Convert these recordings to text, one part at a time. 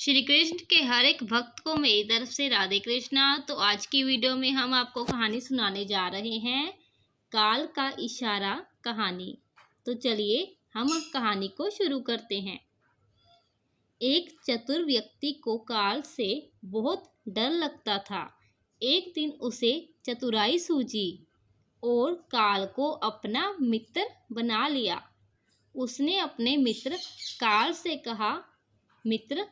श्री कृष्ण के हर एक भक्त को मेरी तरफ से राधे कृष्णा। तो आज की वीडियो में हम आपको कहानी सुनाने जा रहे हैं, काल का इशारा कहानी। तो चलिए हम कहानी को शुरू करते हैं। एक चतुर व्यक्ति को काल से बहुत डर लगता था। एक दिन उसे चतुराई सूझी और काल को अपना मित्र बना लिया। उसने अपने मित्र काल से कहा, मित्र,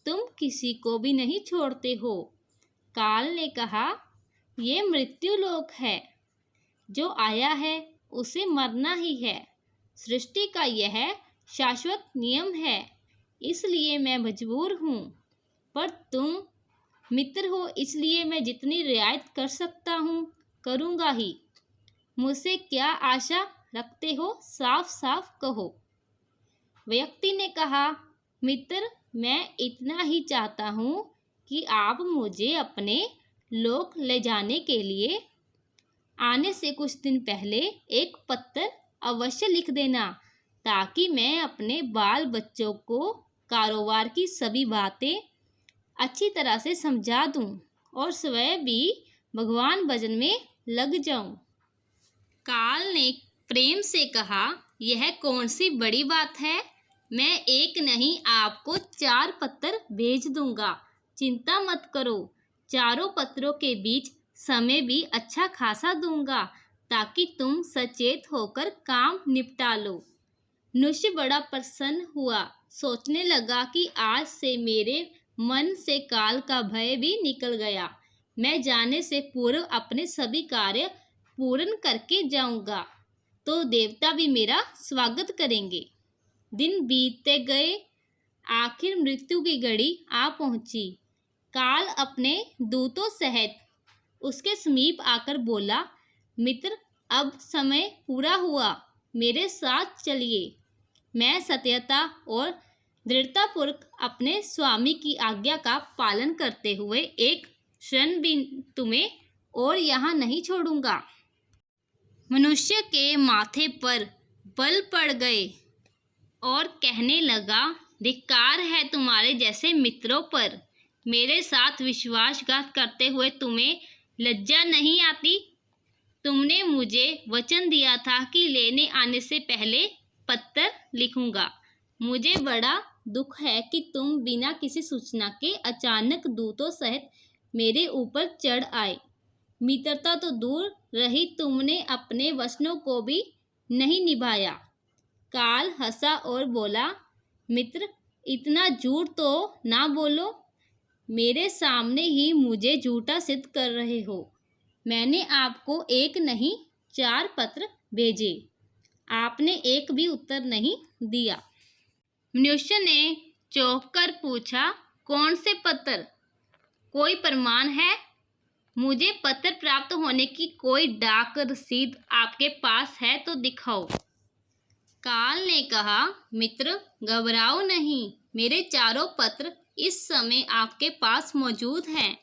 तुम किसी को भी नहीं छोड़ते हो। काल ने कहा, ये मृत्यु लोक है, जो आया है उसे मरना ही है। सृष्टि का यह शाश्वत नियम है, इसलिए मैं मजबूर हूँ। पर तुम मित्र हो, इसलिए मैं जितनी रियायत कर सकता हूँ करूँगा ही। मुझसे क्या आशा रखते हो, साफ साफ कहो। व्यक्ति ने कहा, मित्र, मैं इतना ही चाहता हूँ कि आप मुझे अपने लोक ले जाने के लिए आने से कुछ दिन पहले एक पत्र अवश्य लिख देना, ताकि मैं अपने बाल बच्चों को कारोबार की सभी बातें अच्छी तरह से समझा दूँ और स्वयं भी भगवान भजन में लग जाऊँ। काल ने प्रेम से कहा, यह कौन सी बड़ी बात है। मैं एक नहीं आपको 4 पत्र भेज दूंगा। चिंता मत करो। चारों पत्रों के बीच समय भी अच्छा खासा दूंगा, ताकि तुम सचेत होकर काम निपटा लो। मनुष्य बड़ा प्रसन्न हुआ। सोचने लगा कि आज से मेरे मन से काल का भय भी निकल गया। मैं जाने से पूर्व अपने सभी कार्य पूर्ण करके जाऊंगा, तो देवता भी मेरा स्वागत करेंगे। दिन बीतते गए। आखिर मृत्यु की घड़ी आ पहुंची। काल अपने दूतों सहित उसके समीप आकर बोला, मित्र, अब समय पूरा हुआ, मेरे साथ चलिए। मैं सत्यता और दृढ़तापूर्वक अपने स्वामी की आज्ञा का पालन करते हुए एक क्षण भी तुम्हें और यहाँ नहीं छोड़ूंगा। मनुष्य के माथे पर बल पड़ गए और कहने लगा, धिक्कार है तुम्हारे जैसे मित्रों पर। मेरे साथ विश्वासघात करते हुए तुम्हें लज्जा नहीं आती। तुमने मुझे वचन दिया था कि लेने आने से पहले पत्र लिखूंगा। मुझे बड़ा दुख है कि तुम बिना किसी सूचना के अचानक दूतों सहित मेरे ऊपर चढ़ आए। मित्रता तो दूर रही, तुमने अपने वचनों को भी नहीं निभाया। काल हंसा और बोला, मित्र, इतना झूठ तो ना बोलो। मेरे सामने ही मुझे झूठा सिद्ध कर रहे हो। मैंने आपको एक नहीं 4 पत्र भेजे, आपने एक भी उत्तर नहीं दिया। मनुष्य ने चौंक कर पूछा, कौन से पत्र? कोई प्रमाण है? मुझे पत्र प्राप्त होने की कोई डाक रसीद आपके पास है तो दिखाओ। काल ने कहा, मित्र, घबराओ नहीं, मेरे चारों पत्र इस समय आपके पास मौजूद हैं।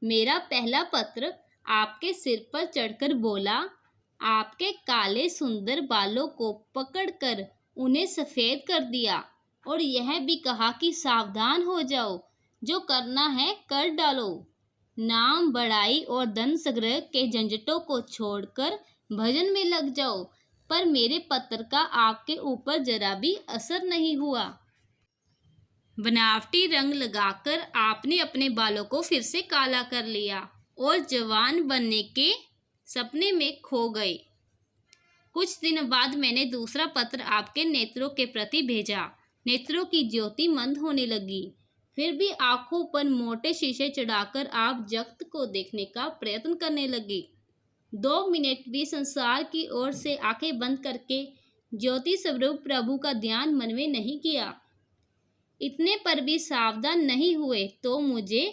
मेरा पहला पत्र आपके सिर पर चढ़कर बोला, आपके काले सुंदर बालों को पकड़कर उन्हें सफ़ेद कर दिया और यह भी कहा कि सावधान हो जाओ, जो करना है कर डालो। नाम, बड़ाई और धन संग्रह के झंझटों को छोड़कर भजन में लग जाओ। पर मेरे पत्र का आपके ऊपर जरा भी असर नहीं हुआ। बनावटी रंग लगाकर आपने अपने बालों को फिर से काला कर लिया और जवान बनने के सपने में खो गए। कुछ दिन बाद मैंने दूसरा पत्र आपके नेत्रों के प्रति भेजा। नेत्रों की ज्योति मंद होने लगी। फिर भी आंखों पर मोटे शीशे चढ़ाकर आप जगत को देखने का प्रयत्न करने लगे। 2 मिनट भी संसार की ओर से आंखें बंद करके ज्योति स्वरूप प्रभु का ध्यान मन में नहीं किया। इतने पर भी सावधान नहीं हुए तो मुझे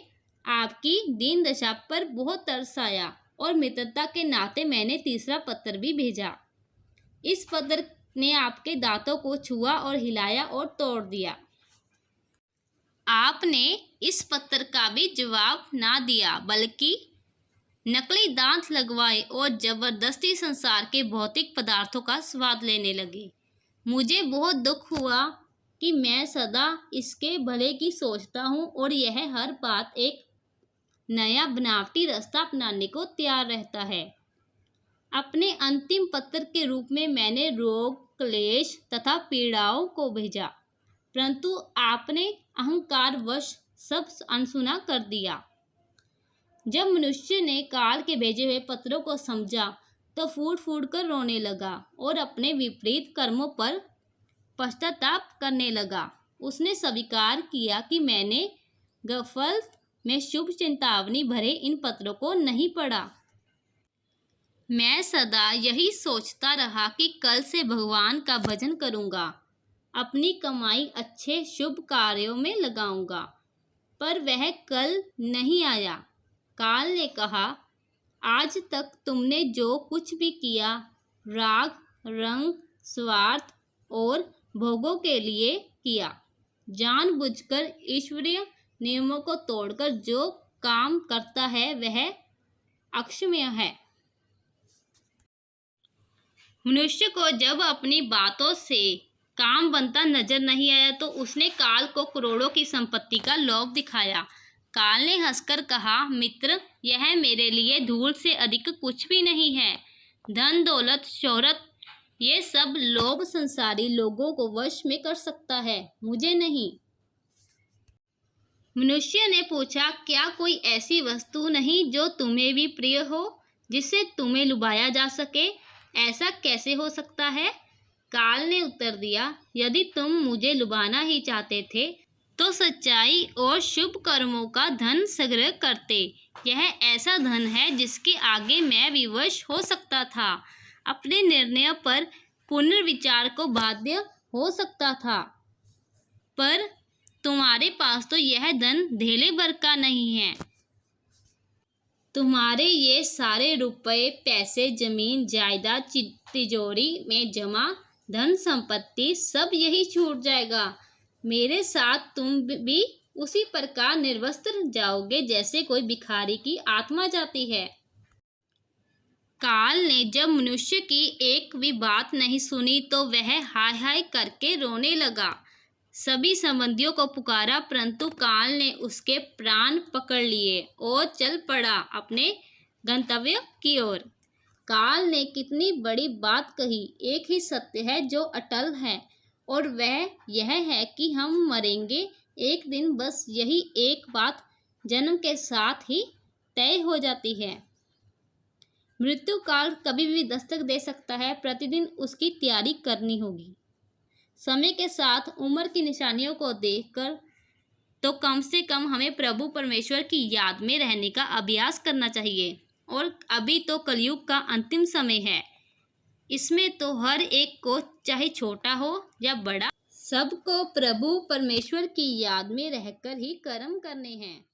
आपकी दीन दशा पर बहुत तरस आया और मित्रता के नाते मैंने तीसरा पत्र भी भेजा। इस पत्र ने आपके दांतों को छुआ और हिलाया और तोड़ दिया। आपने इस पत्र का भी जवाब ना दिया, बल्कि नकली दांत लगवाए और जबरदस्ती संसार के भौतिक पदार्थों का स्वाद लेने लगे। मुझे बहुत दुख हुआ कि मैं सदा इसके भले की सोचता हूँ और यह हर बात एक नया बनावटी रास्ता अपनाने को तैयार रहता है। अपने अंतिम पत्र के रूप में मैंने रोग, क्लेश तथा पीड़ाओं को भेजा, परंतु आपने अहंकारवश सब अनसुना कर दिया। जब मनुष्य ने काल के भेजे हुए पत्रों को समझा तो फूट फूट कर रोने लगा और अपने विपरीत कर्मों पर पश्चाताप करने लगा। उसने स्वीकार किया कि मैंने गफलत में शुभ चेतावनी भरे इन पत्रों को नहीं पढ़ा। मैं सदा यही सोचता रहा कि कल से भगवान का भजन करूँगा, अपनी कमाई अच्छे शुभ कार्यों में लगाऊंगा, पर वह कल नहीं आया। काल ने कहा, आज तक तुमने जो कुछ भी किया राग, रंग, स्वार्थ और भोगों के लिए किया। जानबूझकर ईश्वरीय नियमों को तोड़कर जो काम करता है वह अक्षम्य है। मनुष्य को जब अपनी बातों से काम बनता नजर नहीं आया तो उसने काल को करोड़ों की संपत्ति का लोभ दिखाया। काल ने हंसकर कहा, मित्र, यह मेरे लिए धूल से अधिक कुछ भी नहीं है। धन, दौलत, शोहरत, ये सब लोभ संसारी लोगों को वश में कर सकता है, मुझे नहीं। मनुष्य ने पूछा, क्या कोई ऐसी वस्तु नहीं जो तुम्हें भी प्रिय हो, जिससे तुम्हें लुभाया जा सके? ऐसा कैसे हो सकता है? काल ने उत्तर दिया, यदि तुम मुझे लुभाना ही चाहते थे तो सच्चाई और शुभ कर्मों का धन संग्रह करते। यह ऐसा धन है जिसके आगे मैं विवश हो सकता था, अपने निर्णय पर पुनर्विचार को बाध्य हो सकता था, पर तुम्हारे पास तो यह धन धेले भर का नहीं है। तुम्हारे ये सारे रुपए, पैसे, जमीन जायदाद, तिजोरी में जमा धन संपत्ति सब यही छूट जाएगा। मेरे साथ तुम भी उसी प्रकार निर्वस्त्र जाओगे जैसे कोई भिखारी की आत्मा जाती है। काल ने जब मनुष्य की एक भी बात नहीं सुनी तो वह हाय हाय करके रोने लगा। सभी संबंधियों को पुकारा, परंतु काल ने उसके प्राण पकड़ लिए और चल पड़ा अपने गंतव्य की ओर। काल ने कितनी बड़ी बात कही। एक ही सत्य है जो अटल है और वह यह है कि हम मरेंगे एक दिन। बस यही एक बात जन्म के साथ ही तय हो जाती है। मृत्यु काल कभी भी दस्तक दे सकता है, प्रतिदिन उसकी तैयारी करनी होगी। समय के साथ उम्र की निशानियों को देखकर तो कम से कम हमें प्रभु परमेश्वर की याद में रहने का अभ्यास करना चाहिए। और अभी तो कलयुग का अंतिम समय है, इसमें तो हर एक को, चाहे छोटा हो या बड़ा, सबको प्रभु परमेश्वर की याद में रहकर ही कर्म करने हैं।